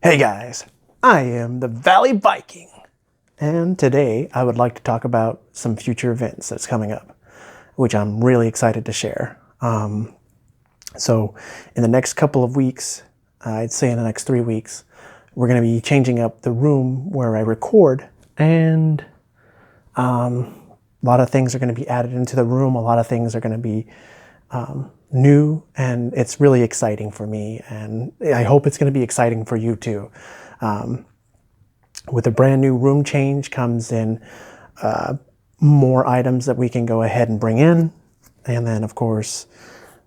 Hey guys, I am the Valley Viking, and today I would like to talk about some future events that's coming up, which I'm really excited to share. So in the next couple of weeks, I'd say in the next 3 weeks, we're going to be changing up the room where I record, and a lot of things are going to be added into the room. A lot of things are going to be new, and it's really exciting for me, and I hope it's going to be exciting for you too. With a brand new room change comes in more items that we can go ahead and bring in, and then of course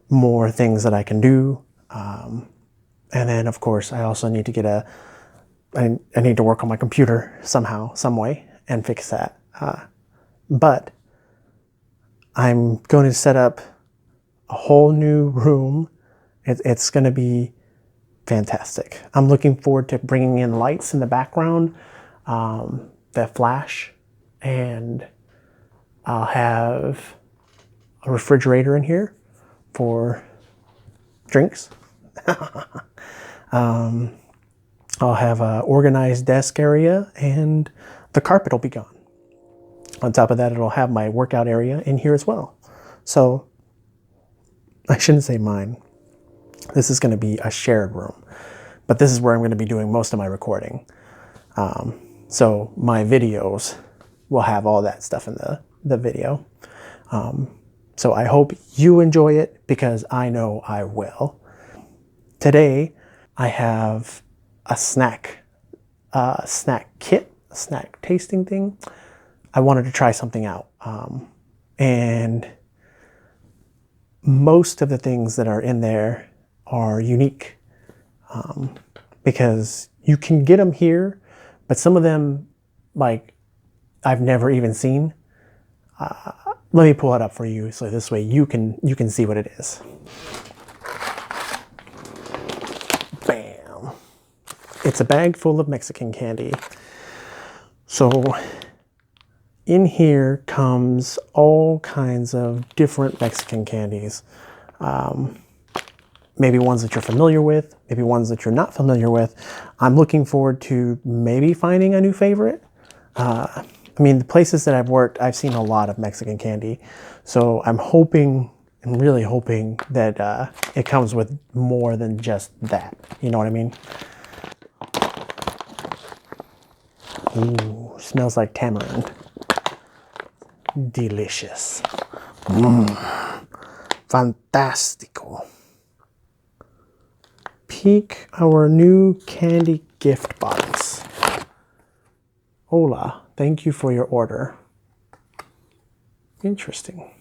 more things that I can do, and then of course I also need to get I need to work on my computer somehow, some way, and fix that. But I'm going to set up a whole new room. It's going to be fantastic. I'm looking forward to bringing in lights in the background that flash, and I'll have a refrigerator in here for drinks. I'll have an organized desk area, and the carpet will be gone. On top of that, it'll have my workout area in here as well. So I shouldn't say mine. This is going to be a shared room, but this is where I'm going to be doing most of my recording. So my videos will have all that stuff in the video. So I hope you enjoy it, because I know I will. Today I have a snack kit, a snack tasting thing. I wanted to try something out, and most of the things that are in there are unique, because you can get them here, but some of them, like, I've never even seen. Let me pull it up for you, so this way you can see what it is. Bam! It's a bag full of Mexican candy. So in here comes all kinds of different Mexican candies. Maybe ones that you're familiar with, maybe ones that you're not familiar with. I'm looking forward to maybe finding a new favorite. I mean, the places that I've worked, I've seen a lot of Mexican candy. So I'm hoping, and really hoping, that it comes with more than just that. You know what I mean? Ooh, smells like tamarind. Delicious. Fantastico. Peek our new candy gift box. Hola, thank you for your order. Interesting.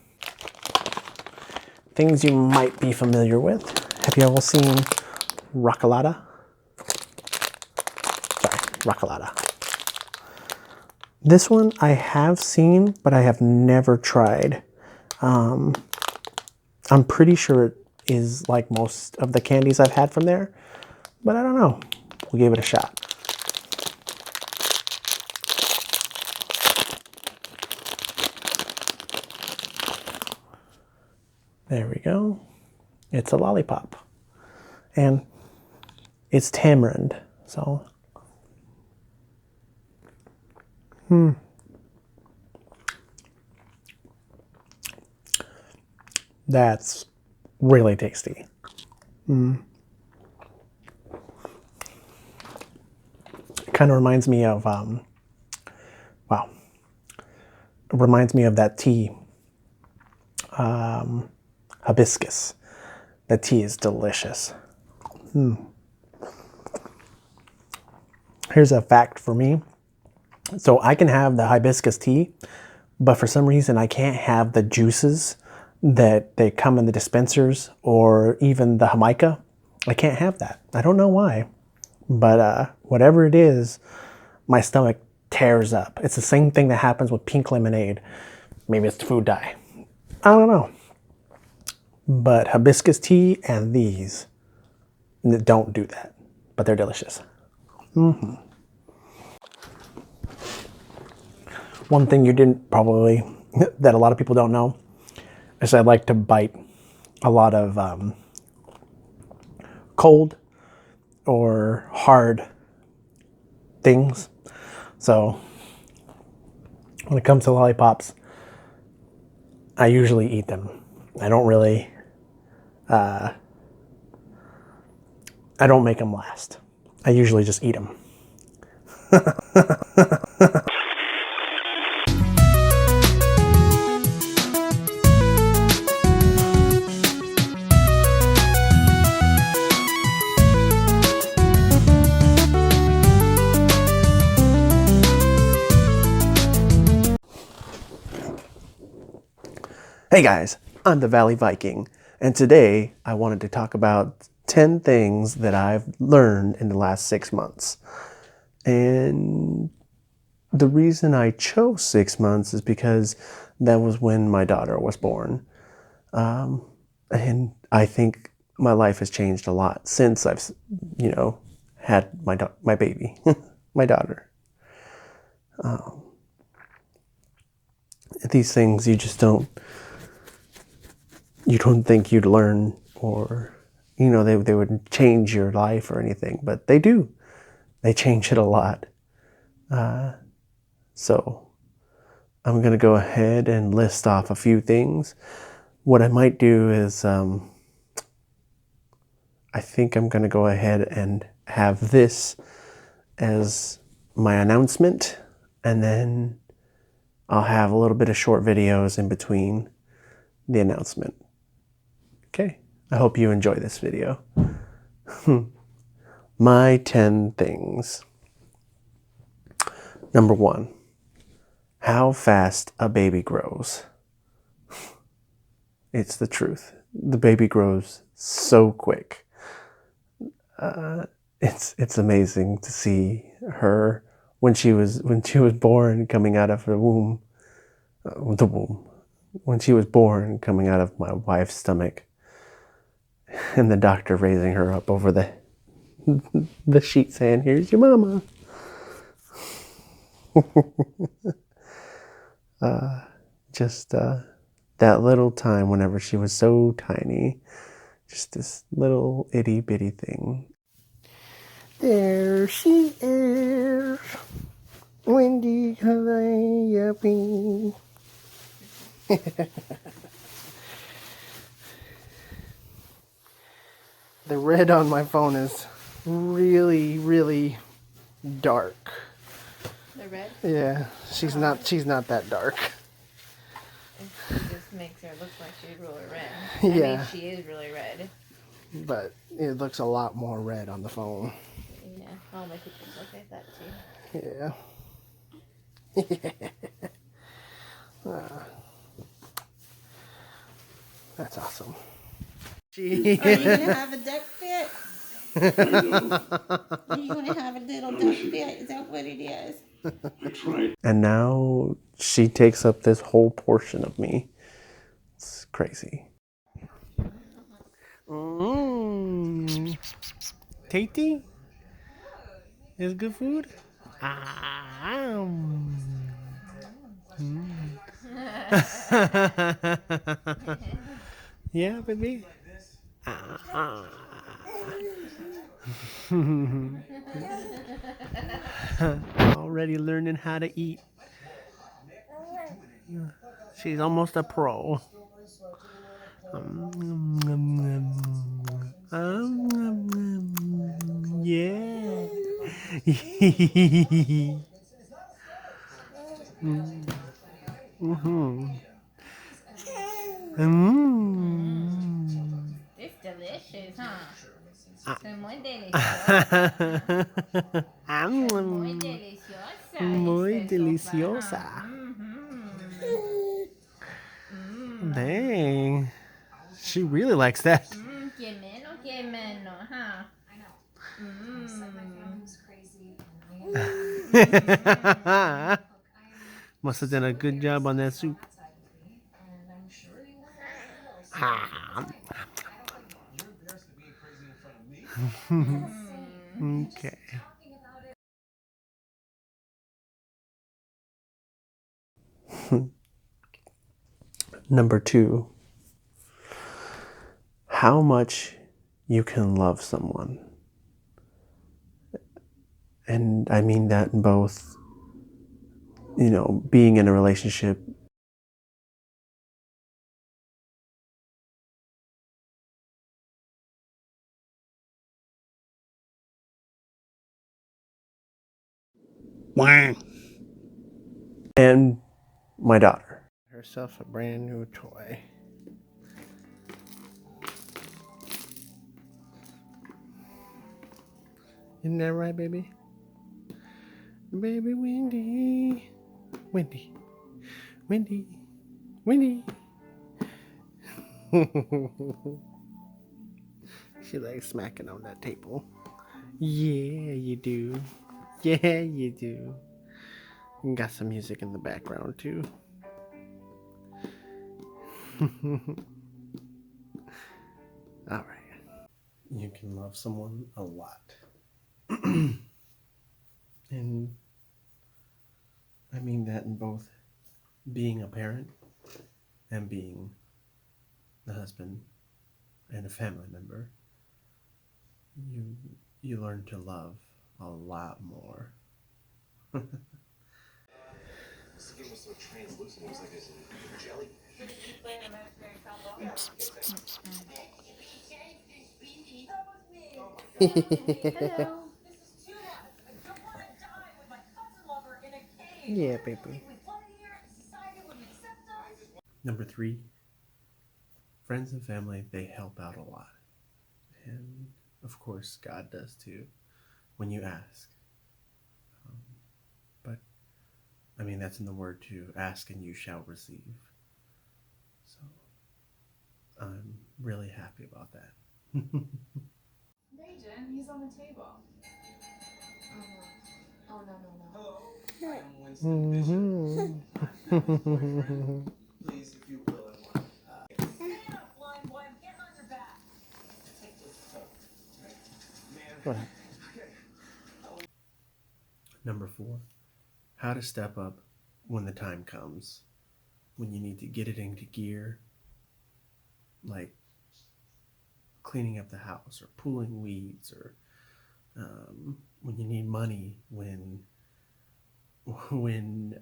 Things you might be familiar with. Have you ever seen roccolata? Sorry, roccolata. This one I have seen, but I have never tried. I'm pretty sure it is like most of the candies I've had from there, but I don't know. We'll give it a shot. There we go. It's a lollipop, and it's tamarind, so. That's really tasty. It kind of reminds me of, wow. It reminds me of that tea, hibiscus. The tea is delicious. Here's a fact for me. So I can have the hibiscus tea, but for some reason I can't have the juices that they come in the dispensers, or even the Jamaica. I can't have that. I don't know why, but whatever it is, my stomach tears up. It's the same thing that happens with pink lemonade. Maybe it's the food dye. I don't know. But hibiscus tea and these don't do that, but they're delicious. One thing you didn't probably, that a lot of people don't know, is I like to bite a lot of cold or hard things. So when it comes to lollipops, I usually eat them. I don't really, I don't make them last. I usually just eat them. Hey guys, I'm the Valley Viking, and today I wanted to talk about 10 things that I've learned in the last 6 months. And the reason I chose 6 months is because that was when my daughter was born. And I think my life has changed a lot since I've, had my baby, my daughter. These things you just don't think you'd learn, or they would change your life or anything, but they do. They change it a lot. So I'm gonna go ahead and list off a few things. What I might do is I think I'm gonna go ahead and have this as my announcement, and then I'll have a little bit of short videos in between the announcement. Okay, I hope you enjoy this video. My 10 things. Number 1, how fast a baby grows. It's the truth. The baby grows so quick. It's amazing to see her when she was born, coming out of the womb. When she was born, coming out of my wife's stomach, and the doctor raising her up over the sheet saying, "Here's your mama." That little time whenever she was so tiny, just this little itty bitty thing. There she is, Wendy Calliope. The red on my phone is really, really dark. The red? Yeah, she's not that dark. It just makes her look like she's really red. Yeah. I mean, she is really red. But it looks a lot more red on the phone. Yeah, all my pictures look like that too. Yeah. That's awesome. Are you gonna have a duck fit? Are you gonna have a little duck fit? Is that what it is? That's right. And now she takes up this whole portion of me. It's crazy. Tasty? Is good food? Yeah, baby. Already learning how to eat. She's almost a pro. Yeah. It's delicious, huh? It's muy deliciosa. Muy deliciosa. Muy deliciosa. Dang. She really likes that. Que menos, huh? I know. So my phone was crazy. Must have done a good job on that soup. And I'm sure you were. Okay. Number 2, how much you can love someone. And I mean that in both, being in a relationship. And my daughter. Herself a brand new toy. Isn't that right, baby? Baby Wendy. Wendy. Wendy. Wendy. She likes smacking on that table. Yeah, you do. Yeah, you do. And got some music in the background, too. All right. You can love someone a lot. And I mean that in both being a parent and being a husband and a family member. You learn to love a lot more. Skin was so translucent, it was like a jelly. Hello. Yeah, baby. Number 3, friends and family, they help out a lot. And of course, God does too, when you ask. But I mean, that's in the word too, ask and you shall receive. So I'm really happy about that. Jen, he's on the table. Oh no, no, no. Hello, I am Winston Bishop. Please, if you will, stand up, blind boy. I'm getting on your back. Go ahead. Number 4, how to step up when the time comes, when you need to get it into gear, like cleaning up the house or pulling weeds, or when you need money, when when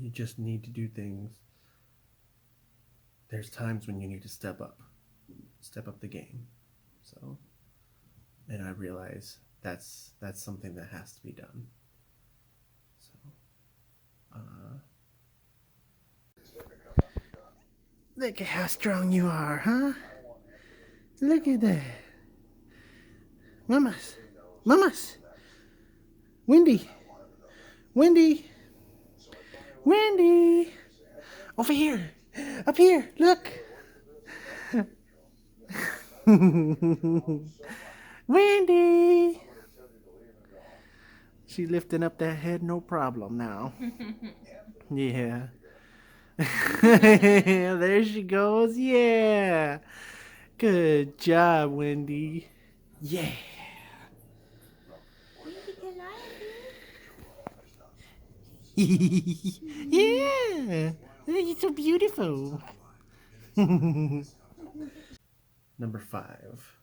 you just need to do things. There's times when you need to step up the game. So, and I realize that's something that has to be done. So, look at how strong you are, huh? Look at that. Mamas. Mamas. Wendy. Wendy. Wendy. Over here. Up here. Look. Wendy. She lifting up that head, no problem now. Yeah. There she goes. Yeah. Good job, Wendy. Yeah. Yeah. You're so beautiful. Number 5.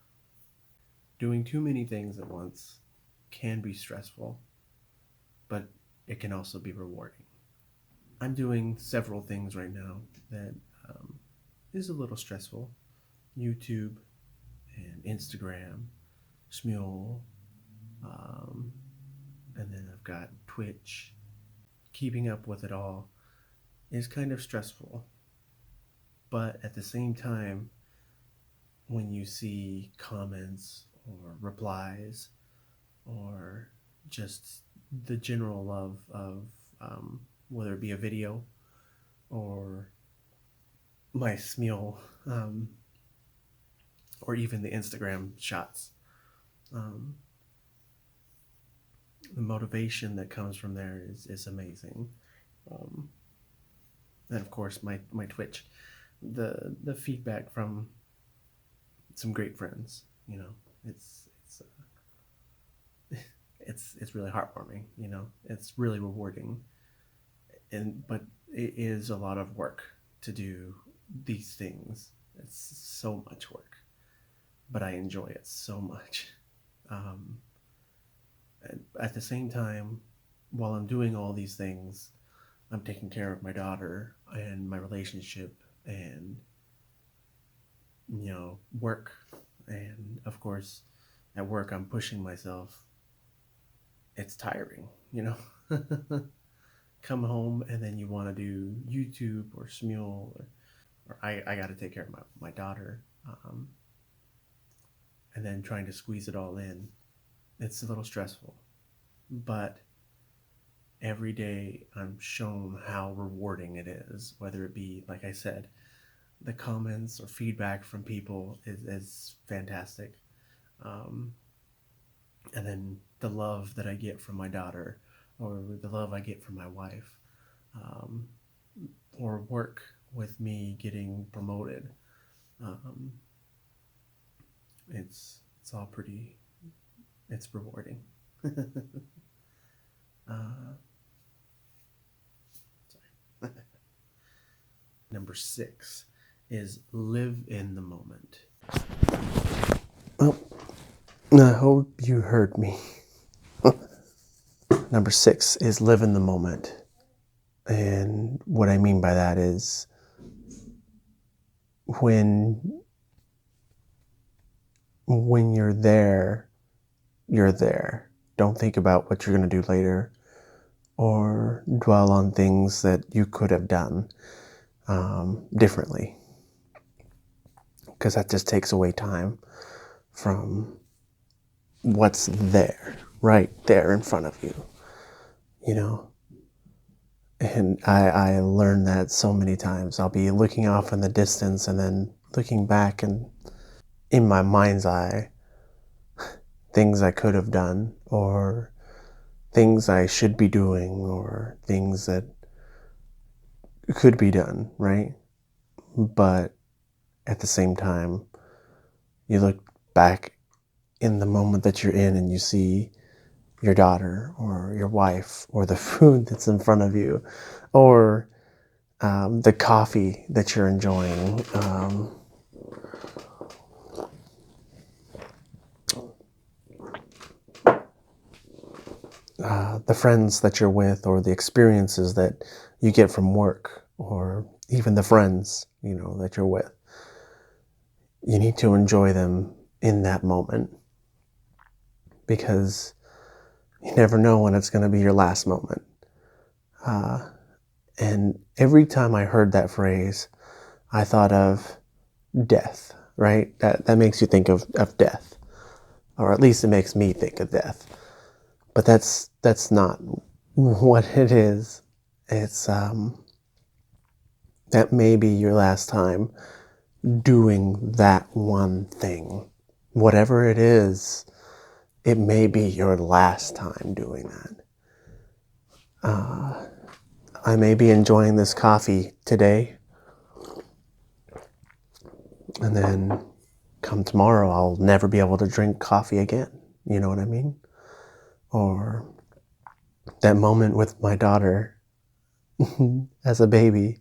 Doing too many things at once can be stressful, but it can also be rewarding. I'm doing several things right now that is a little stressful. YouTube and Instagram, Smule, and then I've got Twitch. Keeping up with it all is kind of stressful, but at the same time, when you see comments or replies or just the general love of whether it be a video or my Smule, or even the Instagram shots, um, the motivation that comes from there is amazing. And of course, my Twitch, the feedback from some great friends, it's really heartwarming. It's really rewarding, but it is a lot of work to do these things. It's so much work, but I enjoy it so much. At the same time, while I'm doing all these things, I'm taking care of my daughter and my relationship and, work. And of course, at work, I'm pushing myself. It's tiring, Come home and then you want to do YouTube or Smule, or I got to take care of my daughter. And then trying to squeeze it all in. It's a little stressful. But every day I'm shown how rewarding it is, whether it be, like I said, the comments or feedback from people is fantastic. And then the love that I get from my daughter, or the love I get from my wife, or work with me getting promoted. It's all pretty, it's rewarding. Sorry. Number 6 is live in the moment. Well, I hope you heard me. Number 6 is live in the moment. And what I mean by that is when you're there, you're there. Don't think about what you're going to do later or dwell on things that you could have done differently, because that just takes away time from what's there, right there in front of you, And I learned that so many times. I'll be looking off in the distance and then looking back, and in my mind's eye, things I could have done, or things I should be doing, or things that could be done, right? But at the same time, you look back in the moment that you're in and you see your daughter or your wife or the food that's in front of you, or the coffee that you're enjoying, the friends that you're with, or the experiences that you get from work, or even the friends, that you're with. You need to enjoy them in that moment, because you never know when it's going to be your last moment. And every time I heard that phrase, I thought of death, right? That makes you think of death, or at least it makes me think of death. But that's not what it is. It's that may be your last time doing that one thing. Whatever it is, it may be your last time doing that. I may be enjoying this coffee today, and then come tomorrow, I'll never be able to drink coffee again. You know what I mean? Or that moment with my daughter as a baby.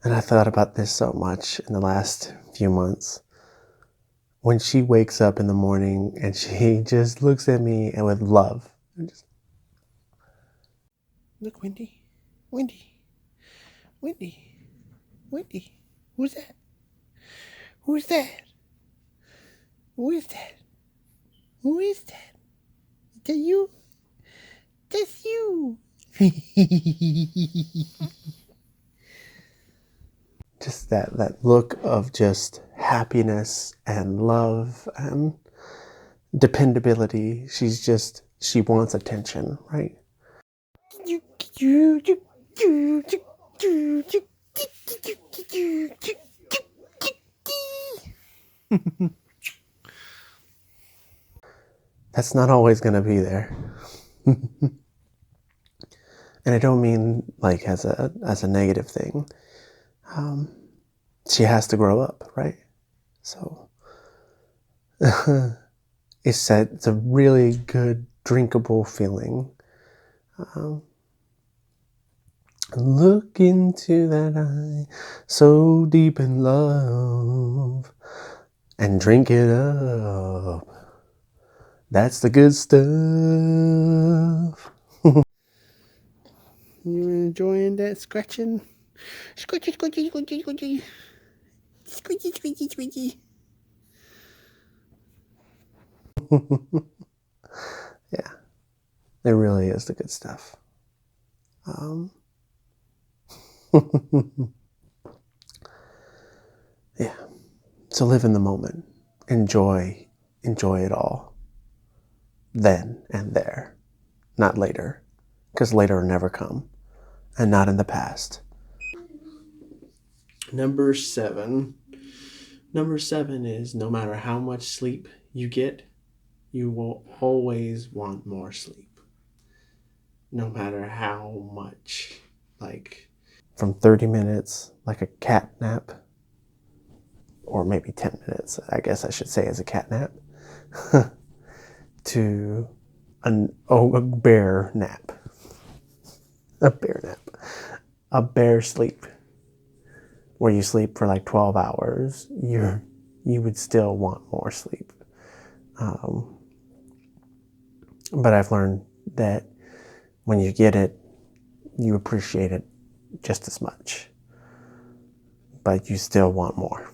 And I thought about this so much in the last few months. When she wakes up in the morning and she just looks at me and with love. Look, Wendy. Wendy. Wendy. Wendy. Who's that? Who's that? Who is that? Who is that? Is that you? That's you. Just that look of just happiness and love and dependability. She wants attention, right? That's not always going to be there. And I don't mean like as a negative thing. She has to grow up, right? So it's a really good drinkable feeling. Look into that eye, so deep in love, and drink it up. That's the good stuff. You enjoying that scratching? Scratchy, scratchy, scratchy, scratchy. Squeaky, squeaky, squeaky. Yeah, it really is the good stuff. Yeah. So live in the moment. Enjoy it all. Then and there. Not later. Because later will never come. And not in the past. Number 7. Number 7 is no matter how much sleep you get, you will always want more sleep. No matter how much. Like from 30 minutes, like a cat nap, or maybe 10 minutes, I guess I should say, as a cat nap, to a bear nap. A bear nap. A bear sleep. Where you sleep for like 12 hours, you would still want more sleep. But I've learned that when you get it, you appreciate it just as much. But you still want more.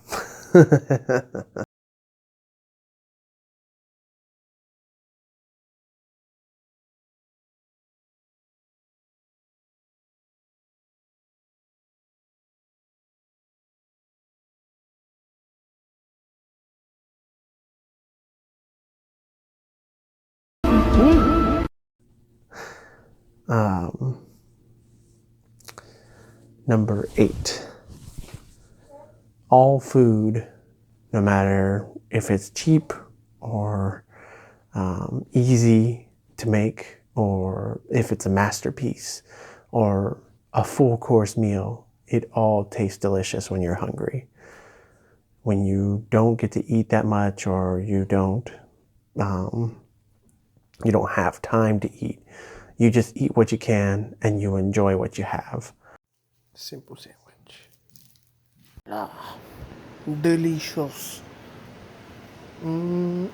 Number 8. All food, no matter if it's cheap or easy to make, or if it's a masterpiece or a full course meal, it all tastes delicious when you're hungry. When you don't get to eat that much, or you don't have time to eat, you just eat what you can and you enjoy what you have. Simple sandwich. Ah, delicious. I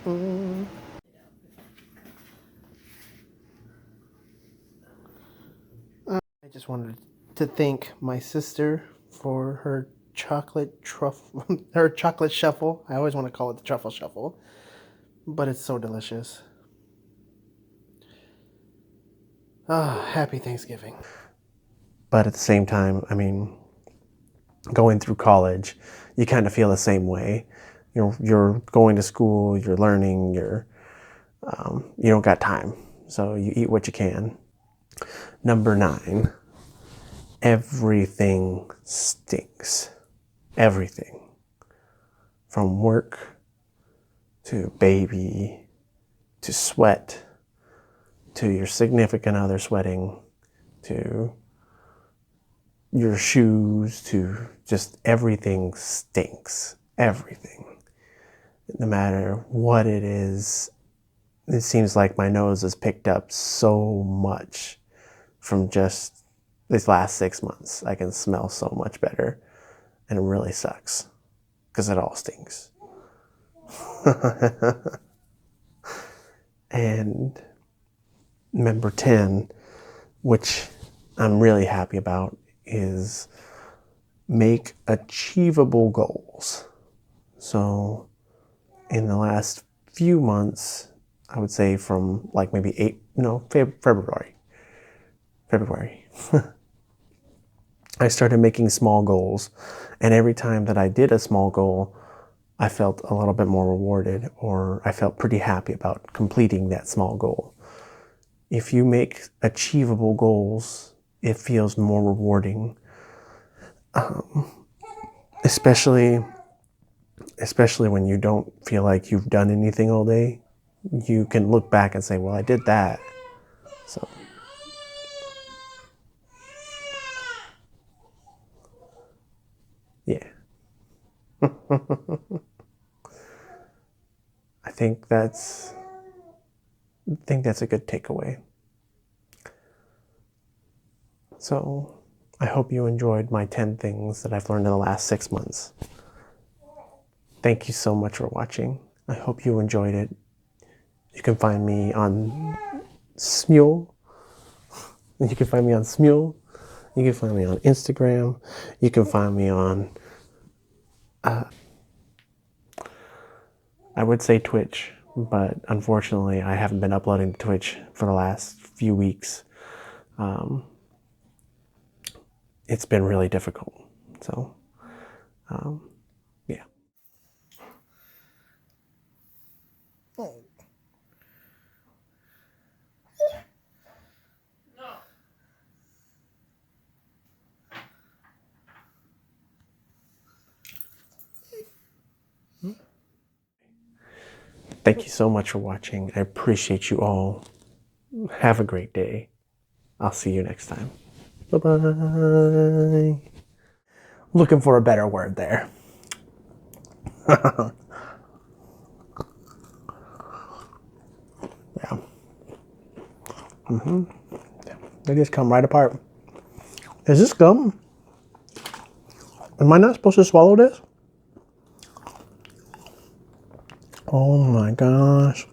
just wanted to thank my sister for her chocolate truffle, her chocolate shuffle. I always want to call it the truffle shuffle, but it's so delicious. Ah, happy Thanksgiving. But at the same time, I mean, going through college, you kind of feel the same way. You're going to school, you're learning, you don't got time, so you eat what you can. Number 9, everything stinks. Everything. From work to baby to sweat to your significant other sweating to your shoes to just everything stinks. Everything. No matter what it is, it seems like my nose has picked up so much from just these last 6 months. I can smell so much better, and it really sucks because it all stinks. And number 10, which I'm really happy about, is make achievable goals. So in the last few months, I would say from like maybe February, I started making small goals. And every time that I did a small goal, I felt a little bit more rewarded, or I felt pretty happy about completing that small goal. If you make achievable goals, it feels more rewarding. Especially when you don't feel like you've done anything all day. You can look back and say, well, I did that. So yeah. I think that's a good takeaway. So I hope you enjoyed my 10 things that I've learned in the last 6 months. Thank you so much for watching. I hope you enjoyed it. You can find me on Smule. You can find me on Smule. You can find me on Instagram. You can find me on, I would say Twitch, but unfortunately I haven't been uploading to Twitch for the last few weeks. It's been really difficult. So, yeah. Thank you so much for watching. I appreciate you all. Have a great day. I'll see you next time. Bye-bye. Looking for a better word there. Yeah. They just come right apart. Is this gum? Am I not supposed to swallow this? Oh my gosh.